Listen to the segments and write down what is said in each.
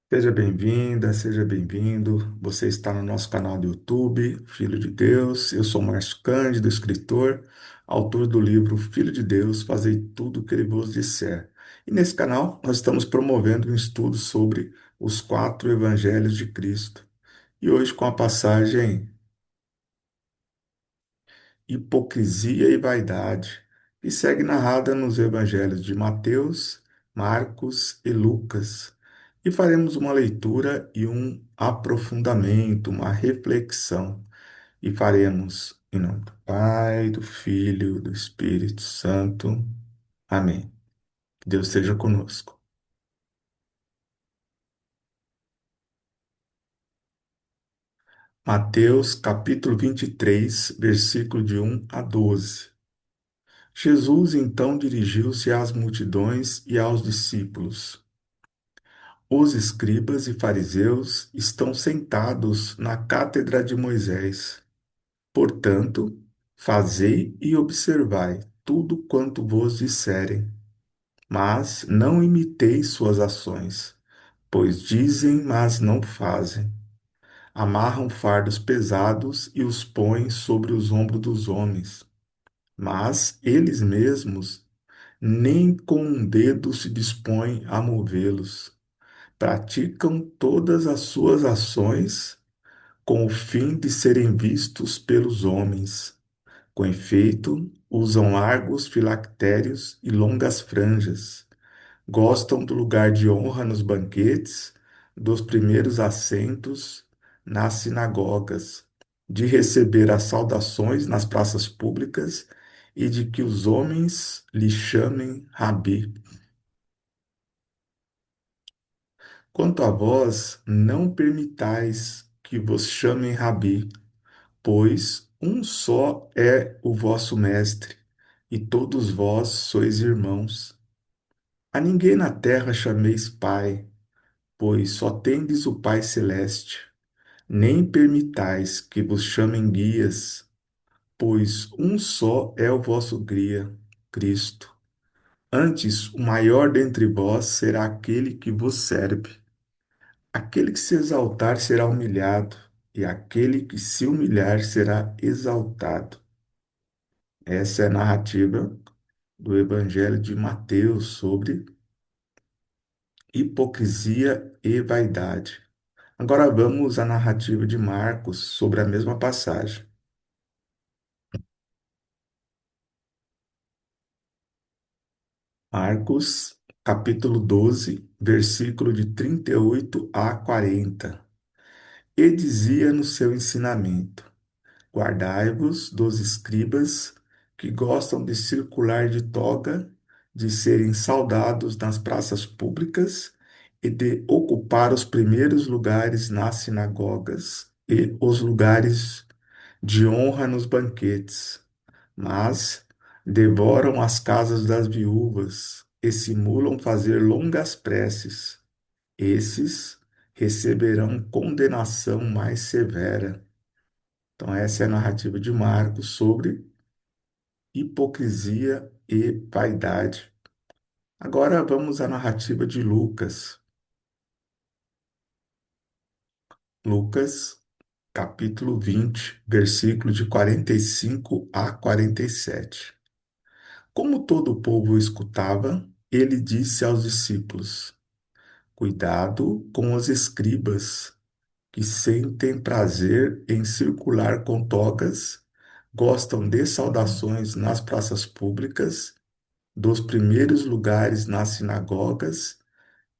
Seja bem-vinda, seja bem-vindo. Você está no nosso canal do YouTube, Filho de Deus. Eu sou Márcio Cândido, escritor, autor do livro Filho de Deus, Fazei tudo o que ele vos disser. E nesse canal nós estamos promovendo um estudo sobre os quatro evangelhos de Cristo. E hoje com a passagem Hipocrisia e Vaidade, que segue narrada nos evangelhos de Mateus, Marcos e Lucas. E faremos uma leitura e um aprofundamento, uma reflexão. E faremos em nome do Pai, do Filho, do Espírito Santo. Amém. Que Deus seja conosco. Mateus capítulo 23, versículo de 1 a 12. Jesus então dirigiu-se às multidões e aos discípulos. Os escribas e fariseus estão sentados na cátedra de Moisés. Portanto, fazei e observai tudo quanto vos disserem, mas não imiteis suas ações, pois dizem, mas não fazem. Amarram fardos pesados e os põem sobre os ombros dos homens, mas eles mesmos nem com um dedo se dispõem a movê-los. Praticam todas as suas ações com o fim de serem vistos pelos homens. Com efeito, usam largos filactérios e longas franjas. Gostam do lugar de honra nos banquetes, dos primeiros assentos nas sinagogas, de receber as saudações nas praças públicas e de que os homens lhe chamem Rabi. Quanto a vós, não permitais que vos chamem Rabi, pois um só é o vosso mestre, e todos vós sois irmãos. A ninguém na terra chameis Pai, pois só tendes o Pai celeste. Nem permitais que vos chamem guias, pois um só é o vosso guia, Cristo. Antes, o maior dentre vós será aquele que vos serve. Aquele que se exaltar será humilhado, e aquele que se humilhar será exaltado. Essa é a narrativa do Evangelho de Mateus sobre hipocrisia e vaidade. Agora vamos à narrativa de Marcos sobre a mesma passagem. Marcos, capítulo 12, versículo de 38 a 40. E dizia no seu ensinamento: Guardai-vos dos escribas que gostam de circular de toga, de serem saudados nas praças públicas e de ocupar os primeiros lugares nas sinagogas e os lugares de honra nos banquetes, mas devoram as casas das viúvas e simulam fazer longas preces. Esses receberão condenação mais severa. Então, essa é a narrativa de Marcos sobre hipocrisia e vaidade. Agora vamos à narrativa de Lucas. Lucas, capítulo 20, versículo de 45 a 47. Como todo o povo o escutava, ele disse aos discípulos: Cuidado com os escribas, que sentem prazer em circular com togas, gostam de saudações nas praças públicas, dos primeiros lugares nas sinagogas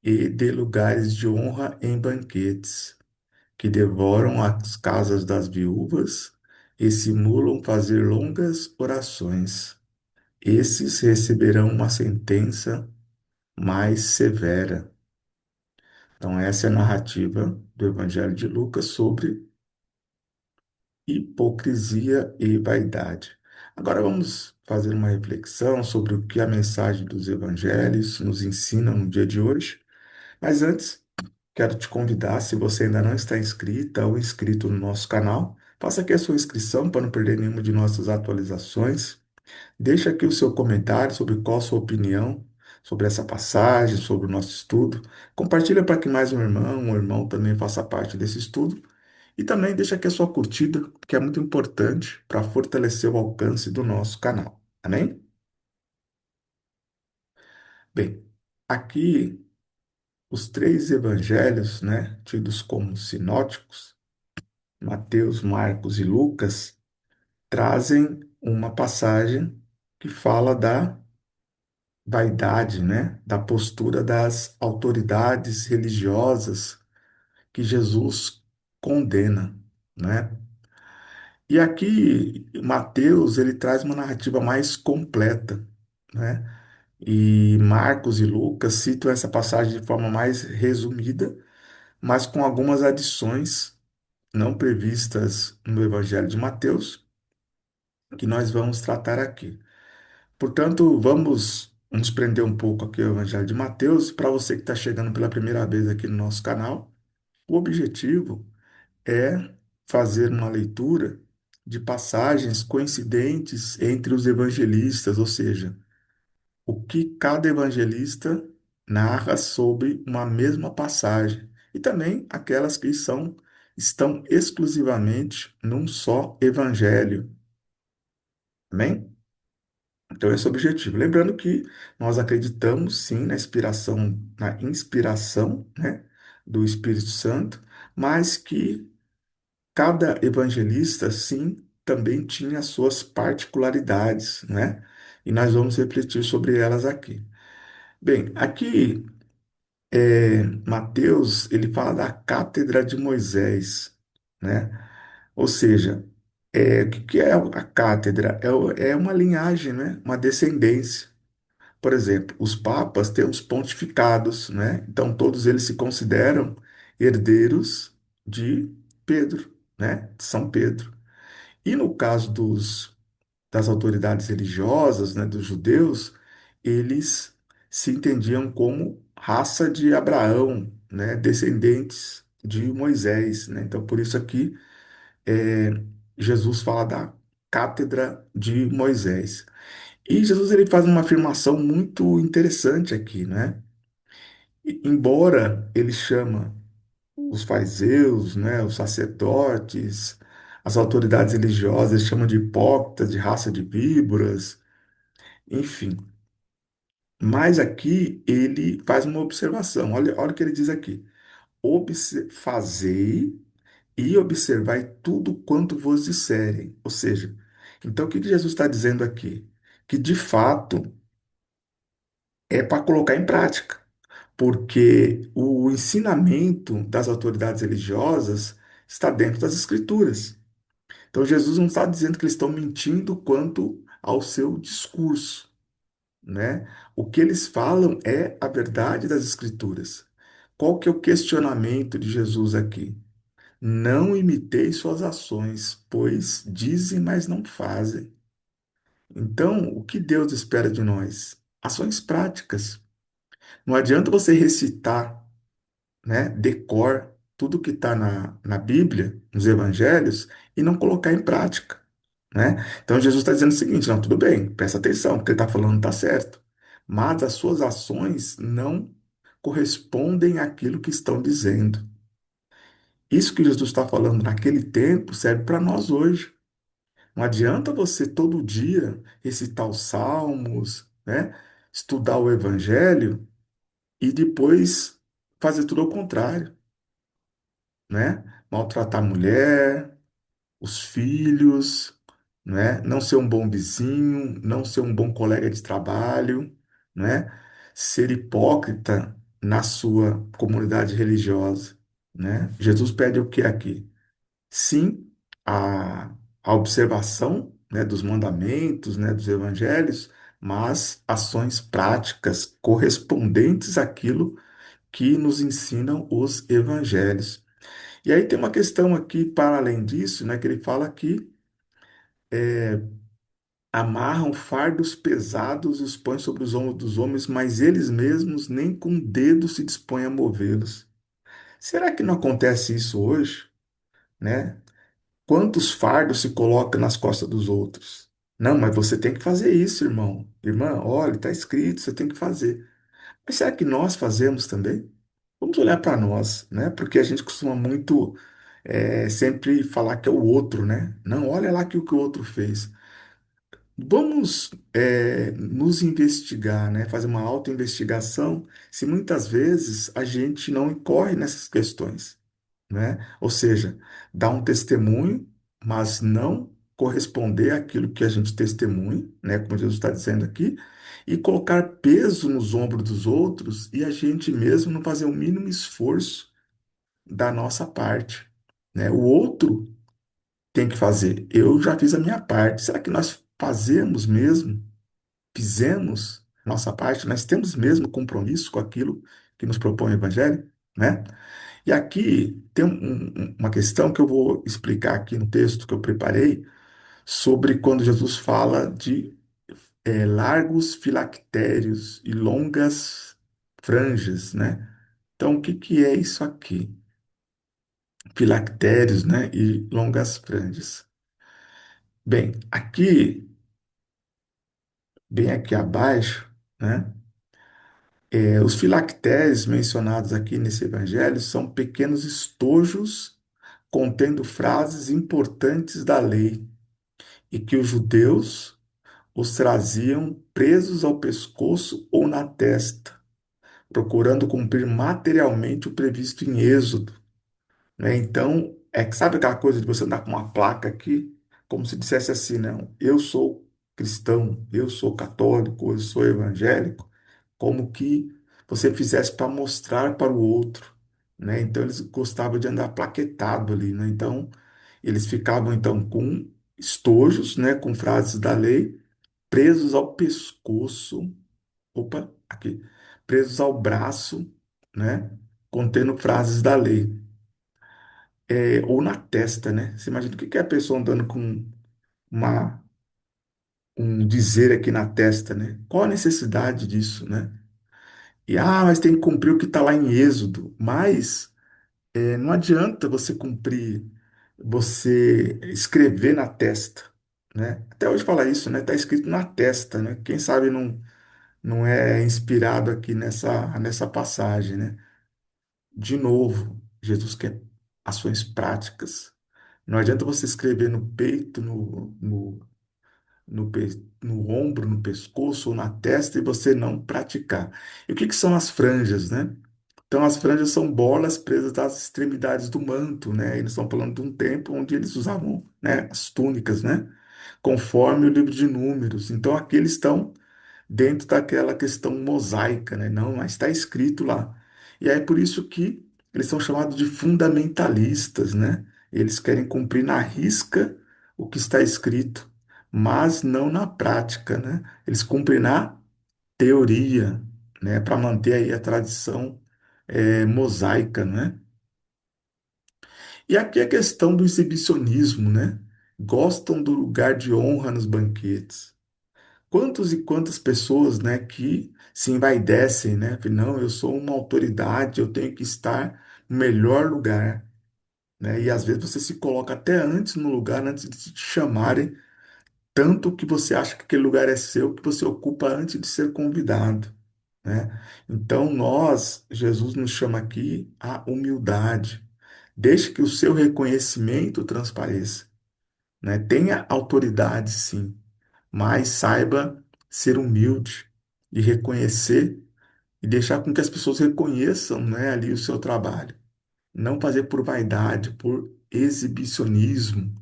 e de lugares de honra em banquetes, que devoram as casas das viúvas e simulam fazer longas orações. Esses receberão uma sentença mais severa. Então, essa é a narrativa do Evangelho de Lucas sobre hipocrisia e vaidade. Agora vamos fazer uma reflexão sobre o que a mensagem dos evangelhos nos ensina no dia de hoje. Mas antes, quero te convidar, se você ainda não está inscrita ou inscrito no nosso canal, faça aqui a sua inscrição para não perder nenhuma de nossas atualizações. Deixa aqui o seu comentário sobre qual a sua opinião sobre essa passagem, sobre o nosso estudo. Compartilha para que mais um irmão também faça parte desse estudo. E também deixa aqui a sua curtida, que é muito importante para fortalecer o alcance do nosso canal. Amém? Bem, aqui os três evangelhos, né, tidos como sinóticos, Mateus, Marcos e Lucas, trazem uma passagem que fala da vaidade, né, da postura das autoridades religiosas que Jesus condena, né? E aqui Mateus ele traz uma narrativa mais completa, né? E Marcos e Lucas citam essa passagem de forma mais resumida, mas com algumas adições não previstas no Evangelho de Mateus, que nós vamos tratar aqui. Portanto, vamos nos prender um pouco aqui ao Evangelho de Mateus. Para você que está chegando pela primeira vez aqui no nosso canal, o objetivo é fazer uma leitura de passagens coincidentes entre os evangelistas, ou seja, o que cada evangelista narra sobre uma mesma passagem, e também aquelas que estão exclusivamente num só evangelho. Amém? Então, esse é o objetivo. Lembrando que nós acreditamos sim na inspiração, né, do Espírito Santo, mas que cada evangelista, sim, também tinha as suas particularidades, né? E nós vamos refletir sobre elas aqui. Bem, aqui Mateus, ele fala da cátedra de Moisés, né? Ou seja, o que que é a cátedra? É uma linhagem, né? Uma descendência. Por exemplo, os papas têm os pontificados, né? Então todos eles se consideram herdeiros de Pedro, né? De São Pedro. E no caso das autoridades religiosas, né, dos judeus, eles se entendiam como raça de Abraão, né? Descendentes de Moisés, né? Então por isso aqui é, Jesus fala da cátedra de Moisés. E Jesus ele faz uma afirmação muito interessante aqui, né? Embora ele chama os fariseus, né, os sacerdotes, as autoridades religiosas, ele chama de hipócritas, de raça de víboras, enfim. Mas aqui ele faz uma observação. Olha o que ele diz aqui. Fazei e observai tudo quanto vos disserem. Ou seja, então o que que Jesus está dizendo aqui? Que de fato é para colocar em prática, porque o ensinamento das autoridades religiosas está dentro das Escrituras. Então Jesus não está dizendo que eles estão mentindo quanto ao seu discurso, né? O que eles falam é a verdade das Escrituras. Qual que é o questionamento de Jesus aqui? Não imitei suas ações, pois dizem, mas não fazem. Então, o que Deus espera de nós? Ações práticas. Não adianta você recitar, né, decor tudo que está na Bíblia, nos Evangelhos, e não colocar em prática, né? Então Jesus está dizendo o seguinte: não, tudo bem, presta atenção, o que ele está falando está certo, mas as suas ações não correspondem àquilo que estão dizendo. Isso que Jesus está falando naquele tempo serve para nós hoje. Não adianta você todo dia recitar os salmos, né? Estudar o Evangelho e depois fazer tudo ao contrário, né? Maltratar a mulher, os filhos, né? Não ser um bom vizinho, não ser um bom colega de trabalho, né? Ser hipócrita na sua comunidade religiosa, né? Jesus pede o que aqui? Sim, a, a observação, né, dos mandamentos, né, dos evangelhos, mas ações práticas correspondentes àquilo que nos ensinam os evangelhos. E aí tem uma questão aqui, para além disso, né, que ele fala que amarram fardos pesados e os põem sobre os ombros dos homens, mas eles mesmos nem com o dedo se dispõem a movê-los. Será que não acontece isso hoje, né? Quantos fardos se colocam nas costas dos outros? Não, mas você tem que fazer isso, irmão. Irmã, olha, está escrito, você tem que fazer. Mas será que nós fazemos também? Vamos olhar para nós, né? Porque a gente costuma muito sempre falar que é o outro, né? Não, olha lá que o outro fez. Vamos nos investigar, né? Fazer uma autoinvestigação, se muitas vezes a gente não incorre nessas questões, né? Ou seja, dar um testemunho, mas não corresponder àquilo que a gente testemunha, né? Como Jesus está dizendo aqui, e colocar peso nos ombros dos outros e a gente mesmo não fazer o mínimo esforço da nossa parte, né? O outro tem que fazer. Eu já fiz a minha parte. Será que nós fazemos mesmo? Fizemos nossa parte? Nós temos mesmo compromisso com aquilo que nos propõe o Evangelho, né? E aqui tem uma questão que eu vou explicar aqui no texto que eu preparei sobre quando Jesus fala de largos filactérios e longas franjas, né? Então, o que que é isso aqui? Filactérios, né? E longas franjas. Bem, bem aqui abaixo, né? Os filactérios mencionados aqui nesse evangelho são pequenos estojos contendo frases importantes da lei e que os judeus os traziam presos ao pescoço ou na testa, procurando cumprir materialmente o previsto em Êxodo, né? Então, é que sabe aquela coisa de você andar com uma placa aqui, como se dissesse assim, não, eu sou cristão, eu sou católico, eu sou evangélico, como que você fizesse para mostrar para o outro, né? Então eles gostavam de andar plaquetado ali, né? Então eles ficavam então com estojos, né, com frases da lei presos ao pescoço, opa, aqui, presos ao braço, né, contendo frases da lei. Ou na testa, né? Você imagina o que que é a pessoa andando com uma, um dizer aqui na testa, né? Qual a necessidade disso, né? Mas tem que cumprir o que está lá em Êxodo. Mas não adianta você cumprir, você escrever na testa, né? Até hoje fala isso, né? Está escrito na testa, né? Quem sabe não é inspirado aqui nessa passagem, né? De novo, Jesus quer ações práticas. Não adianta você escrever no peito, no ombro, no pescoço ou na testa e você não praticar. E o que que são as franjas, né? Então, as franjas são bolas presas às extremidades do manto, né? Eles estão falando de um tempo onde eles usavam, né, as túnicas, né? Conforme o livro de Números. Então, aqui eles estão dentro daquela questão mosaica, né? Não, mas está escrito lá. E aí, por isso que eles são chamados de fundamentalistas, né? Eles querem cumprir na risca o que está escrito, mas não na prática, né? Eles cumprem na teoria, né? Para manter aí a tradição mosaica, né? E aqui a questão do exibicionismo, né? Gostam do lugar de honra nos banquetes. Quantos e quantas pessoas, né, que se envaidecem, né? Não, eu sou uma autoridade, eu tenho que estar no melhor lugar, né? E às vezes você se coloca até antes no lugar, antes de te chamarem, tanto que você acha que aquele lugar é seu, que você ocupa antes de ser convidado, né? Então Jesus nos chama aqui à humildade. Deixe que o seu reconhecimento transpareça, né? Tenha autoridade, sim, mas saiba ser humilde e reconhecer e deixar com que as pessoas reconheçam, né, ali o seu trabalho. Não fazer por vaidade, por exibicionismo,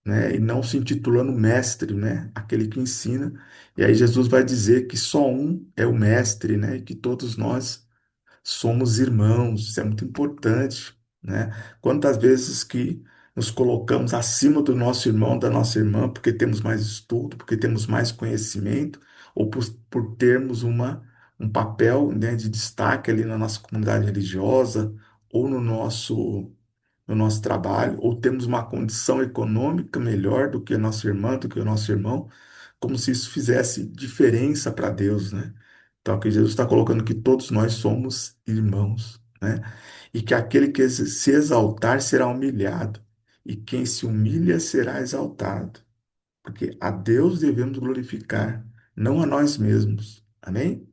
né, e não se intitulando mestre, né, aquele que ensina. E aí Jesus vai dizer que só um é o mestre, né, e que todos nós somos irmãos, isso é muito importante, né? Quantas vezes que nos colocamos acima do nosso irmão, da nossa irmã, porque temos mais estudo, porque temos mais conhecimento, ou por termos um papel, né, de destaque ali na nossa comunidade religiosa, ou no nosso trabalho, ou temos uma condição econômica melhor do que a nossa irmã, do que o nosso irmão, como se isso fizesse diferença para Deus, né? Então, aqui Jesus está colocando que todos nós somos irmãos, né? E que aquele que se exaltar será humilhado, e quem se humilha será exaltado. Porque a Deus devemos glorificar, não a nós mesmos. Amém?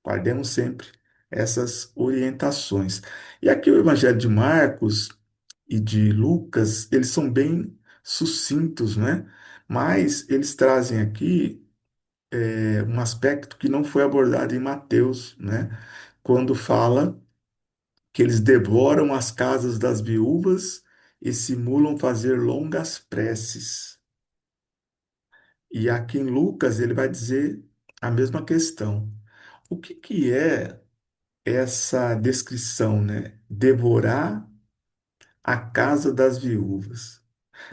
Guardemos sempre essas orientações. E aqui o Evangelho de Marcos e de Lucas, eles são bem sucintos, né? Mas eles trazem aqui um aspecto que não foi abordado em Mateus, né? Quando fala que eles devoram as casas das viúvas e simulam fazer longas preces. E aqui em Lucas ele vai dizer a mesma questão. O que que é essa descrição, né? Devorar a casa das viúvas.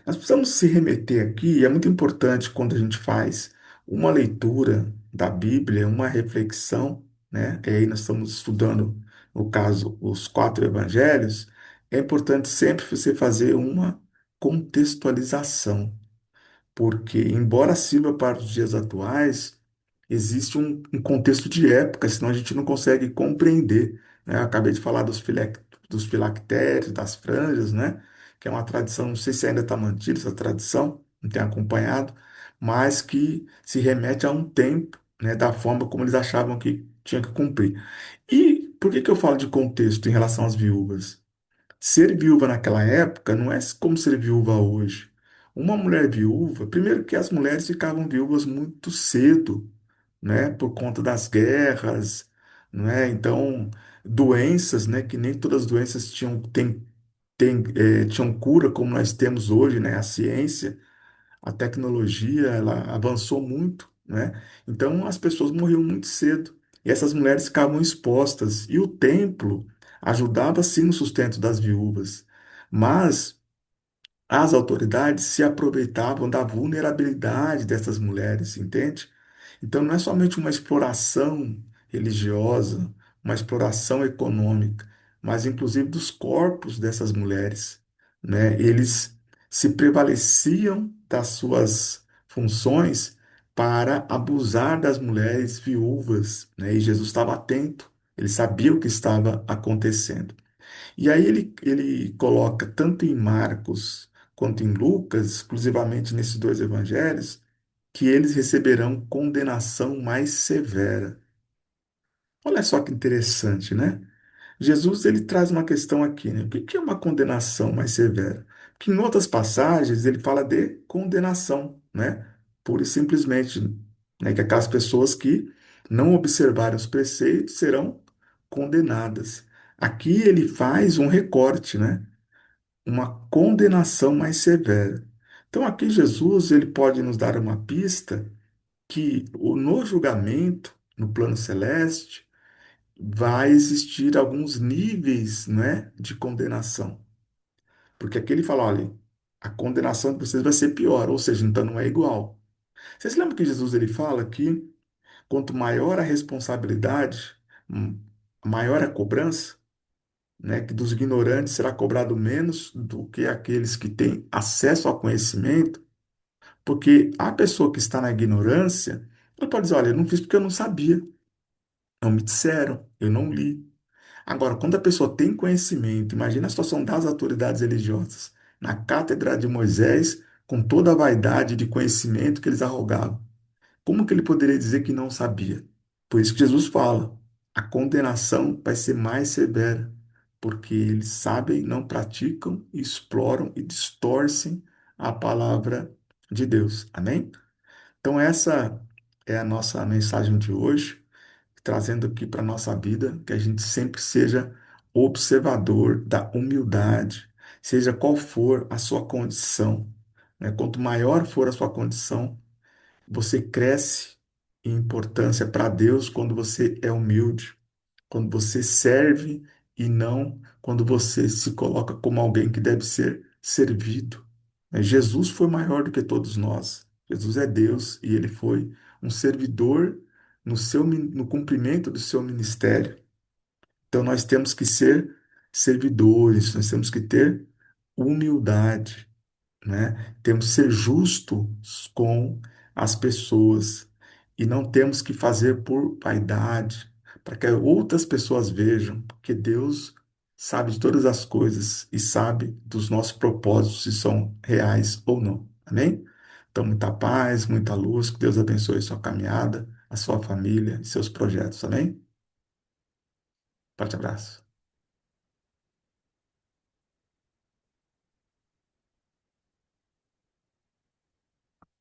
Nós precisamos se remeter aqui, e é muito importante quando a gente faz uma leitura da Bíblia, uma reflexão, né? E aí nós estamos estudando, no caso, os quatro evangelhos. É importante sempre você fazer uma contextualização, porque, embora sirva para os dias atuais, existe um contexto de época, senão a gente não consegue compreender, né? Eu acabei de falar dos filactérios, das franjas, né? Que é uma tradição, não sei se ainda está mantida essa tradição, não tenho acompanhado, mas que se remete a um tempo, né? Da forma como eles achavam que tinha que cumprir. E por que que eu falo de contexto em relação às viúvas? Ser viúva naquela época não é como ser viúva hoje. Uma mulher viúva, primeiro que as mulheres ficavam viúvas muito cedo, né, por conta das guerras, não é? Então, doenças, né, que nem todas as doenças tinham cura como nós temos hoje, né, a ciência. A tecnologia, ela avançou muito, né? Então as pessoas morriam muito cedo e essas mulheres ficavam expostas e o templo ajudava sim no sustento das viúvas, mas as autoridades se aproveitavam da vulnerabilidade dessas mulheres, entende? Então não é somente uma exploração religiosa, uma exploração econômica, mas inclusive dos corpos dessas mulheres, né? Eles se prevaleciam das suas funções para abusar das mulheres viúvas, né? E Jesus estava atento, ele sabia o que estava acontecendo. E aí ele coloca tanto em Marcos quanto em Lucas, exclusivamente nesses dois evangelhos, que eles receberão condenação mais severa. Olha só que interessante, né? Jesus ele traz uma questão aqui, né? O que que é uma condenação mais severa? Que em outras passagens ele fala de condenação, né? Pura e simplesmente, né? Que aquelas pessoas que não observarem os preceitos serão condenadas. Aqui ele faz um recorte, né? Uma condenação mais severa. Então aqui Jesus ele pode nos dar uma pista que no julgamento, no plano celeste, vai existir alguns níveis, né, de condenação. Porque aqui ele fala, olha, a condenação de vocês vai ser pior, ou seja, então não é igual. Vocês lembram que Jesus ele fala que quanto maior a responsabilidade, hum, maior a cobrança, né, que dos ignorantes será cobrado menos do que aqueles que têm acesso ao conhecimento, porque a pessoa que está na ignorância, ela pode dizer, olha, eu não fiz porque eu não sabia, não me disseram, eu não li. Agora, quando a pessoa tem conhecimento, imagina a situação das autoridades religiosas, na cátedra de Moisés, com toda a vaidade de conhecimento que eles arrogavam. Como que ele poderia dizer que não sabia? Por isso que Jesus fala, a condenação vai ser mais severa, porque eles sabem, não praticam, exploram e distorcem a palavra de Deus. Amém? Então, essa é a nossa mensagem de hoje, trazendo aqui para a nossa vida, que a gente sempre seja observador da humildade, seja qual for a sua condição, né? Quanto maior for a sua condição, você cresce em importância para Deus quando você é humilde, quando você serve e não quando você se coloca como alguém que deve ser servido. Né? Jesus foi maior do que todos nós. Jesus é Deus e ele foi um servidor no cumprimento do seu ministério. Então nós temos que ser servidores, nós temos que ter humildade, né? Temos que ser justos com as pessoas e não temos que fazer por vaidade, para que outras pessoas vejam, porque Deus sabe de todas as coisas e sabe dos nossos propósitos, se são reais ou não. Amém? Então, muita paz, muita luz, que Deus abençoe sua caminhada, a sua família e seus projetos. Amém? Forte abraço.